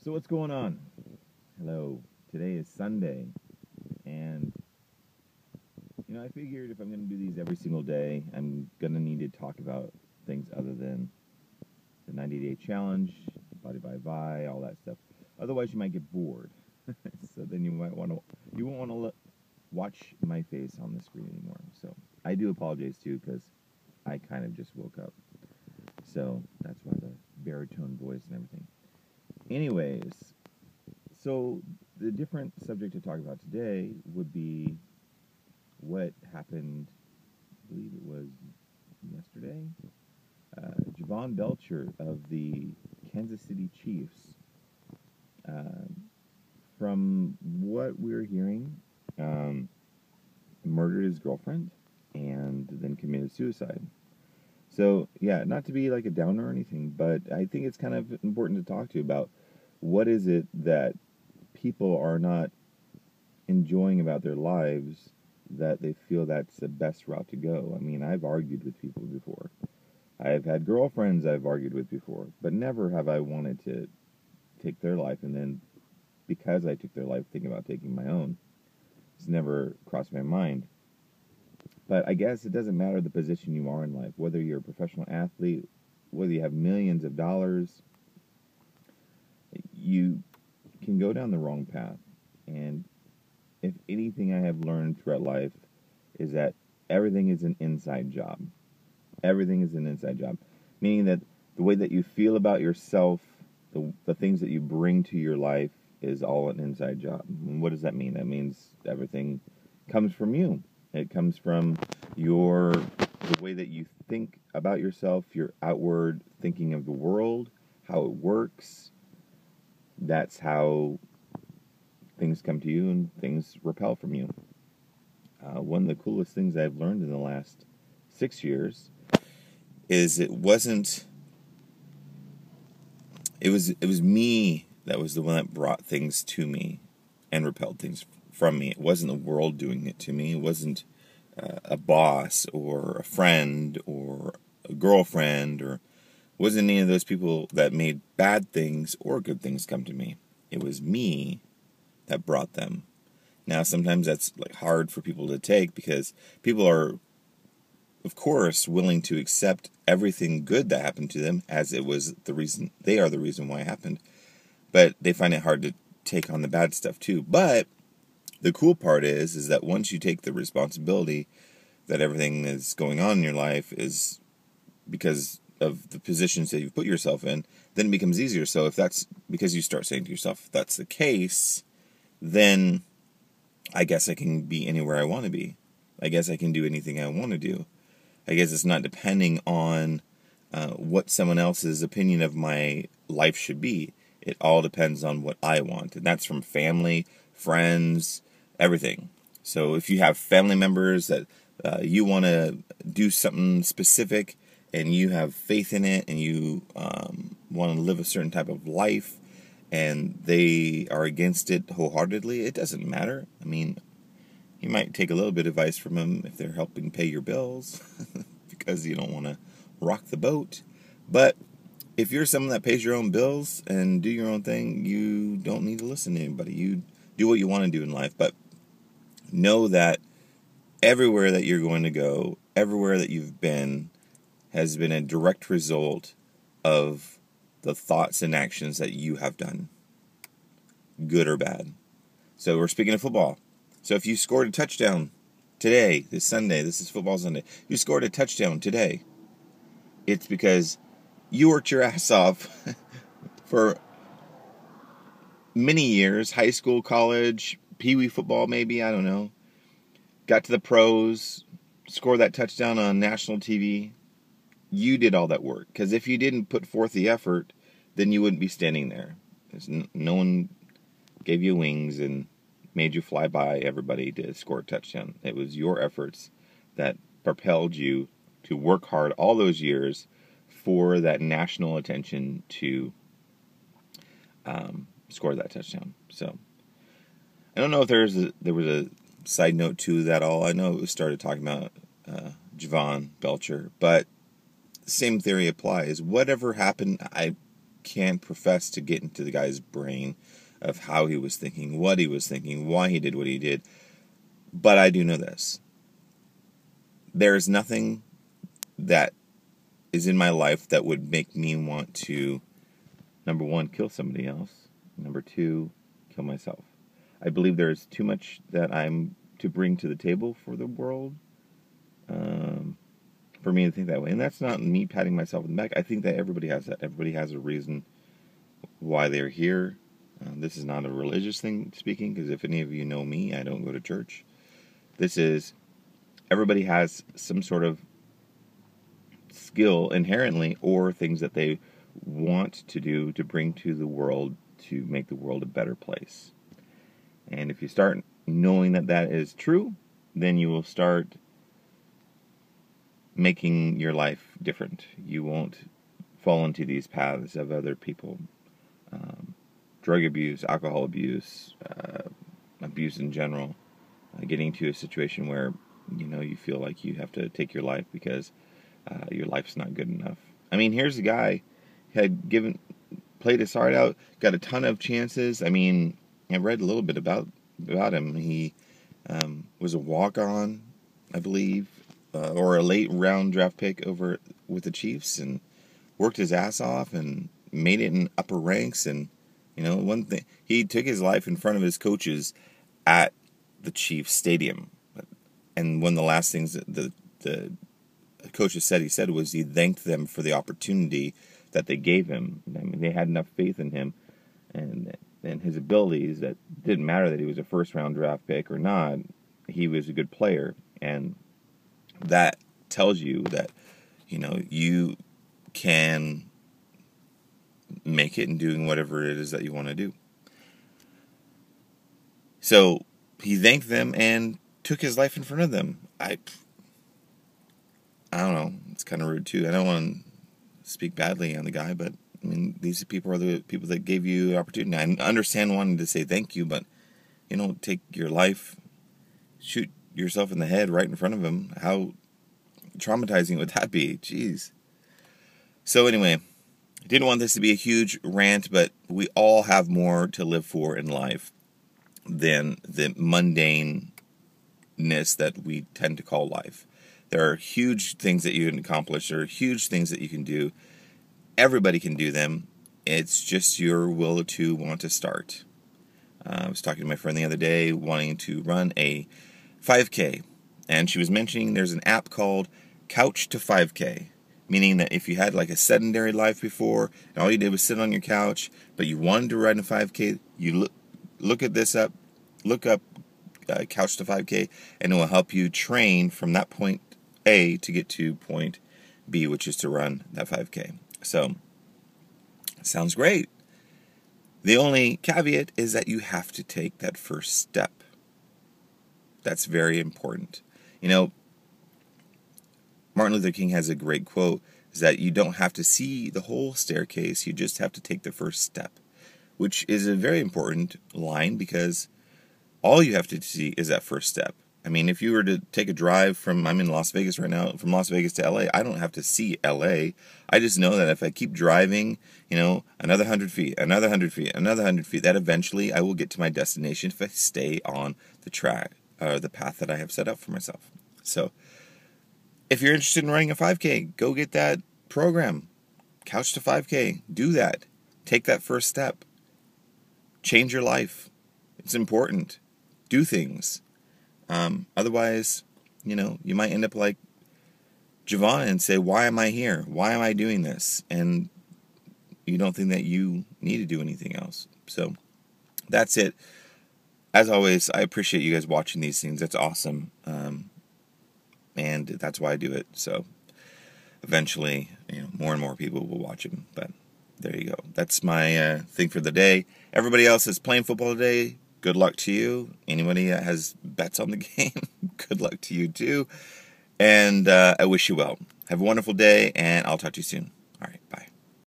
So what's going on? Hello. Today is Sunday, and I figured if I'm going to do these every single day, I'm going to need to talk about things other than the 90-day challenge, body by body, all that stuff. Otherwise, you might get bored. So then you won't want to watch my face on the screen anymore. So I do apologize too, because I kind of just woke up. So that's why the baritone voice and everything. Anyways, so the different subject to talk about today would be what happened, I believe it was yesterday. Jovan Belcher of the Kansas City Chiefs, from what we're hearing, murdered his girlfriend and then committed suicide. So, yeah, not to be like a downer or anything, but I think it's kind of important to talk to you about what is it that people are not enjoying about their lives that they feel that's the best route to go. I mean, I've argued with people before. I've had girlfriends I've argued with before, but never have I wanted to take their life and then, because I took their life, think about taking my own. It's never crossed my mind. But I guess it doesn't matter the position you are in life, whether you're a professional athlete, whether you have millions of dollars, you can go down the wrong path. And if anything I have learned throughout life is that everything is an inside job. Everything is an inside job. Meaning that the way that you feel about yourself, the things that you bring to your life is all an inside job. And what does that mean? That means everything comes from you. It comes from the way that you think about yourself, your outward thinking of the world, how it works. That's how things come to you and things repel from you. One of the coolest things I've learned in the last 6 years is it was me that was the one that brought things to me and repelled things from me. It wasn't the world doing it to me. It wasn't a boss or a friend or a girlfriend, or wasn't any of those people that made bad things or good things come to me. It was me that brought them. Now, sometimes that's like hard for people to take because people are, of course, willing to accept everything good that happened to them as it was the reason, they are the reason why it happened. But they find it hard to take on the bad stuff too. But the cool part is that once you take the responsibility that everything that's going on in your life is because of the positions that you've put yourself in, then it becomes easier. So if that's because you start saying to yourself, if that's the case, then I guess I can be anywhere I want to be. I guess I can do anything I want to do. I guess it's not depending on what someone else's opinion of my life should be. It all depends on what I want. And that's from family, friends, everything. So if you have family members that you want to do something specific and you have faith in it and you want to live a certain type of life and they are against it wholeheartedly, it doesn't matter. I mean, you might take a little bit of advice from them if they're helping pay your bills because you don't want to rock the boat. But if you're someone that pays your own bills and do your own thing, you don't need to listen to anybody. You do what you want to do in life, but know that everywhere that you're going to go, everywhere that you've been, has been a direct result of the thoughts and actions that you have done, good or bad. So we're speaking of football. So if you scored a touchdown today, this Sunday, this is football Sunday, you scored a touchdown today, it's because you worked your ass off for many years, high school, college, pee-wee football maybe, I don't know. Got to the pros, scored that touchdown on national TV. You did all that work. Because if you didn't put forth the effort, then you wouldn't be standing there. No one gave you wings and made you fly by everybody to score a touchdown. It was your efforts that propelled you to work hard all those years for that national attention to score that touchdown. So I don't know if there was a side note to that all. I know it was started talking about Jovan Belcher, but the same theory applies. Whatever happened, I can't profess to get into the guy's brain of how he was thinking, what he was thinking, why he did what he did. But I do know this. There is nothing that is in my life that would make me want to, number one, kill somebody else. Number two, kill myself. I believe there's too much that I'm to bring to the table for the world for me to think that way. And that's not me patting myself on the back. I think that everybody has that. Everybody has a reason why they're here. This is not a religious thing speaking, because if any of you know me, I don't go to church. This is, everybody has some sort of skill inherently, or things that they want to do to bring to the world to make the world a better place. And if you start knowing that that is true, then you will start making your life different. You won't fall into these paths of other people. Drug abuse, alcohol abuse, abuse in general. Getting to a situation where, you feel like you have to take your life because your life's not good enough. I mean, here's a guy had played his heart out, got a ton of chances. I mean, I read a little bit about him. He was a walk-on, I believe, or a late round draft pick over with the Chiefs, and worked his ass off and made it in upper ranks. And one thing, he took his life in front of his coaches at the Chiefs stadium. And one of the last things that the coaches said, he said, was he thanked them for the opportunity that they gave him. I mean, they had enough faith in him and his abilities that didn't matter that he was a first-round draft pick or not. He was a good player, and that tells you that you can make it in doing whatever it is that you want to do. So he thanked them and took his life in front of them. I don't know. It's kind of rude too. I don't want to speak badly on the guy, but I mean, these people are the people that gave you the opportunity. I understand wanting to say thank you, but take your life, shoot yourself in the head right in front of him. How traumatizing would that be? Jeez. So anyway, I didn't want this to be a huge rant, but we all have more to live for in life than the mundaneness that we tend to call life. There are huge things that you can accomplish. There are huge things that you can do. Everybody can do them. It's just your will to want to start. I was talking to my friend the other day wanting to run a 5K. And she was mentioning there's an app called Couch to 5K. Meaning that if you had like a sedentary life before, and all you did was sit on your couch, but you wanted to run a 5K, you look at this up, look up Couch to 5K, and it will help you train from that point A to get to point B, which is to run that 5K. So, sounds great. The only caveat is that you have to take that first step. That's very important. Martin Luther King has a great quote, is that you don't have to see the whole staircase, you just have to take the first step, which is a very important line because all you have to see is that first step. I mean, if you were to take a drive I'm in Las Vegas right now, from Las Vegas to LA, I don't have to see LA. I just know that if I keep driving, another 100 feet, another 100 feet, another 100 feet, that eventually I will get to my destination if I stay on the track, or the path that I have set up for myself. So, if you're interested in running a 5K, go get that program. Couch to 5K. Do that. Take that first step. Change your life. It's important. Do things. Otherwise, you might end up like Jovan and say, why am I here? Why am I doing this? And you don't think that you need to do anything else. So that's it. As always, I appreciate you guys watching these things. That's awesome. And that's why I do it. So eventually, more and more people will watch them. But there you go. That's my thing for the day. Everybody else is playing football today. Good luck to you. Anybody that has bets on the game, good luck to you too. And I wish you well. Have a wonderful day, and I'll talk to you soon.